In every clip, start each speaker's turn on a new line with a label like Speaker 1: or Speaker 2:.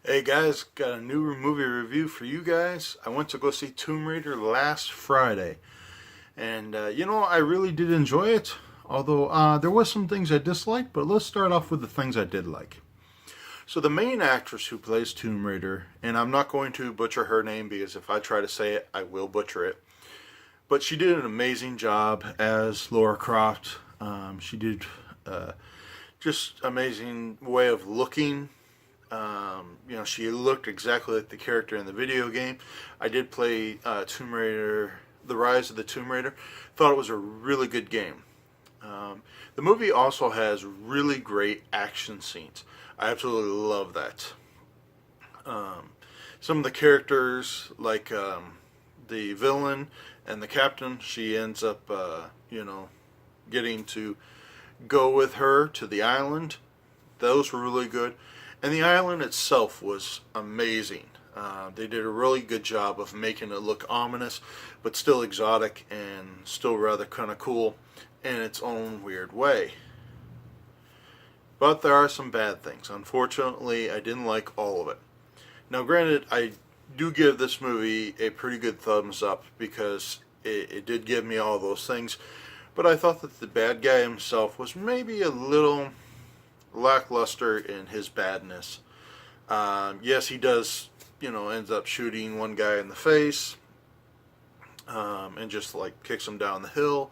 Speaker 1: Hey guys, got a new movie review for you guys. I went to go see Tomb Raider last Friday, and I really did enjoy it. Although there was some things I disliked, but let's start off with the things I did like. So the main actress who plays Tomb Raider, and I'm not going to butcher her name because if I try to say it, I will butcher it. But she did an amazing job as Laura Croft. She did just amazing way of looking. She looked exactly like the character in the video game. I did play Tomb Raider, The Rise of the Tomb Raider. Thought it was a really good game. The movie also has really great action scenes. I absolutely love that. Some of the characters, like the villain and the captain, she ends up, getting to go with her to the island. Those were really good. And the island itself was amazing. They did a really good job of making it look ominous, but still exotic and still rather kind of cool in its own weird way. But there are some bad things. Unfortunately, I didn't like all of it. Now, granted, I do give this movie a pretty good thumbs up because it did give me all those things. But I thought that the bad guy himself was maybe a little lackluster in his badness. Yes, he does, ends up shooting one guy in the face and just like kicks him down the hill.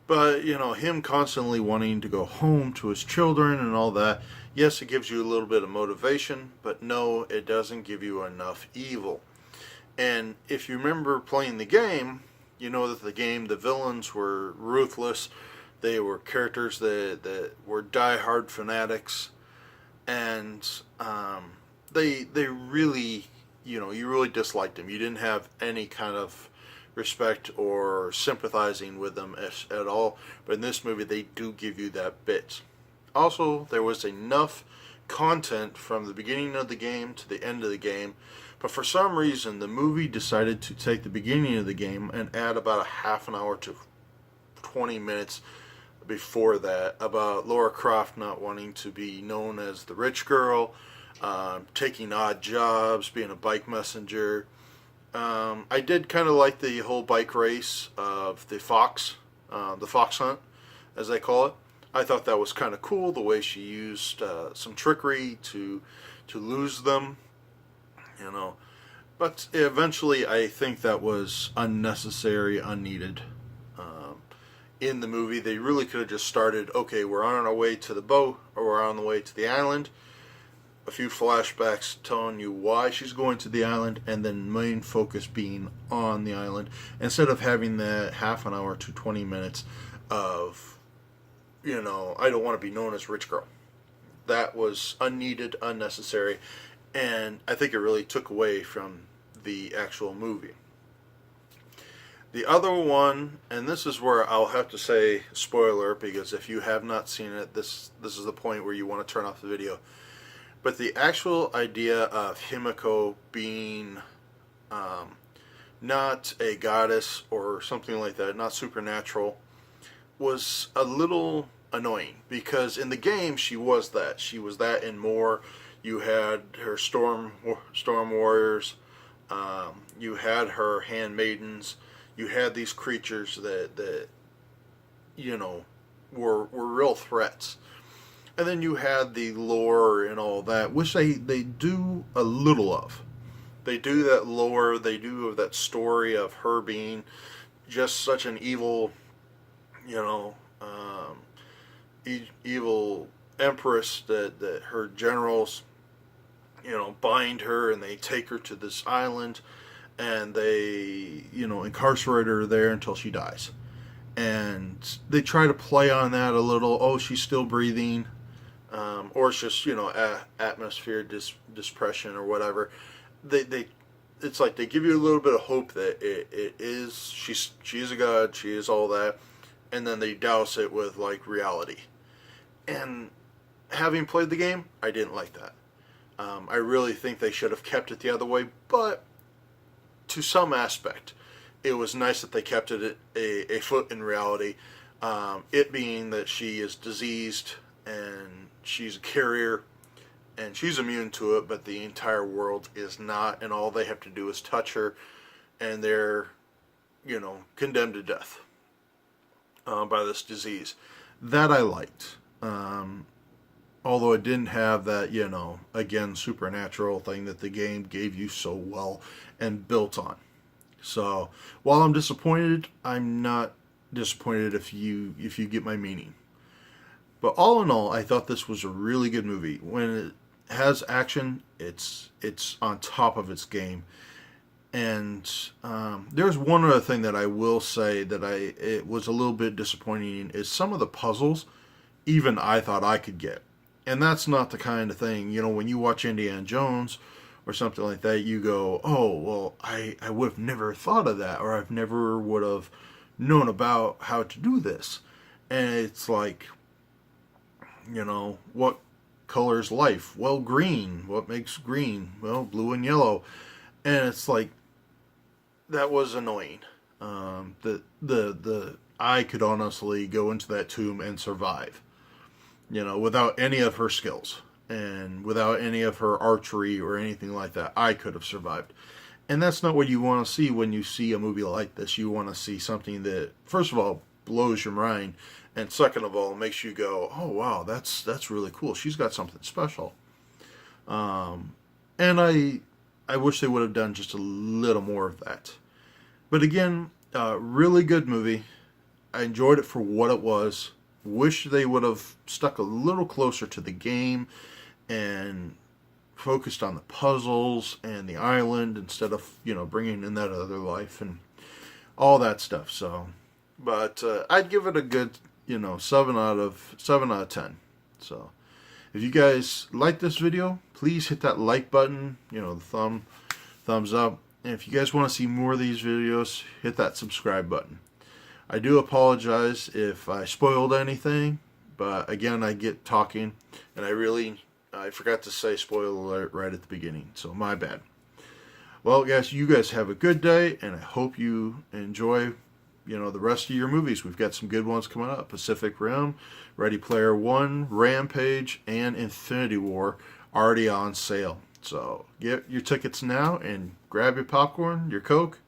Speaker 1: But, him constantly wanting to go home to his children and all that, yes, it gives you a little bit of motivation, but no, it doesn't give you enough evil. And if you remember playing the game, you know that the villains were ruthless. They were characters that were die-hard fanatics, and they really, you really disliked them. You didn't have any kind of respect or sympathizing with them at all. But in this movie, they do give you that bit. Also, there was enough content from the beginning of the game to the end of the game, but for some reason, the movie decided to take the beginning of the game and add about a half an hour to 20 minutes before that about Laura Croft not wanting to be known as the rich girl, taking odd jobs, being a bike messenger. I did kind of like the whole bike race of the fox hunt, as they call it. I thought that was kind of cool, the way she used some trickery to lose them, But eventually, I think that was unnecessary, unneeded. In the movie, they really could have just started, okay, we're on our way to the boat, or we're on the way to the island. A few flashbacks telling you why she's going to the island, and then main focus being on the island, instead of having that half an hour to 20 minutes of, I don't want to be known as rich girl. That was unneeded, unnecessary, and I think it really took away from the actual movie. The other one, and this is where I'll have to say spoiler, because if you have not seen it, this is the point where you want to turn off the video. But the actual idea of Himiko being not a goddess or something like that, not supernatural, was a little annoying, because in the game she was that. She was that and more. You had her storm warriors. You had her handmaidens. You had these creatures that were real threats. And then you had the lore and all that, which they do a little of. They do that lore, they do that story of her being just such an evil, evil empress that her generals, bind her and they take her to this island and they, incarcerate her there until she dies. And they try to play on that a little. Oh, she's still breathing. Or it's just, atmosphere depression or whatever. It's like they give you a little bit of hope that it is, she is a god, she is all that. And then they douse it with, like, reality. And having played the game, I didn't like that. I really think they should have kept it the other way, but to some aspect, it was nice that they kept it a foot in reality. It being that she is diseased and she's a carrier, and she's immune to it, but the entire world is not, and all they have to do is touch her, and they're, condemned to death by this disease. That I liked. Although it didn't have that, again, supernatural thing that the game gave you so well and built on. So, while I'm disappointed, I'm not disappointed if you get my meaning. But all in all, I thought this was a really good movie. When it has action, it's on top of its game. And there's one other thing that I will say that it was a little bit disappointing is some of the puzzles, even I thought I could get. And that's not the kind of thing, when you watch Indiana Jones or something like that, you go, oh, well, I would have never thought of that, or I've never would have known about how to do this. And it's like, what color is life? Well, green. What makes green? Well, blue and yellow. And it's like, that was annoying. I could honestly go into that tomb and survive, without any of her skills and without any of her archery or anything like that. I could have survived. And that's not what you want to see when you see a movie like this. You want to see something that, first of all, blows your mind, and second of all, makes you go, oh, wow, that's really cool. She's got something special. And I wish they would have done just a little more of that. But again, really good movie. I enjoyed it for what it was. Wish they would have stuck a little closer to the game and focused on the puzzles and the island instead of, bringing in that other life and all that stuff. So, but I'd give it a good, 7 out of 10. So, if you guys like this video, please hit that like button, the thumbs up. And if you guys want to see more of these videos, hit that subscribe button. I do apologize if I spoiled anything, but again, I get talking, and I forgot to say spoiler alert right at the beginning, so my bad. Well, guys, you guys have a good day, and I hope you enjoy, the rest of your movies. We've got some good ones coming up. Pacific Rim, Ready Player One, Rampage, and Infinity War already on sale. So get your tickets now and grab your popcorn, your Coke,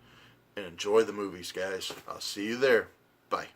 Speaker 1: and enjoy the movies, guys. I'll see you there. Bye.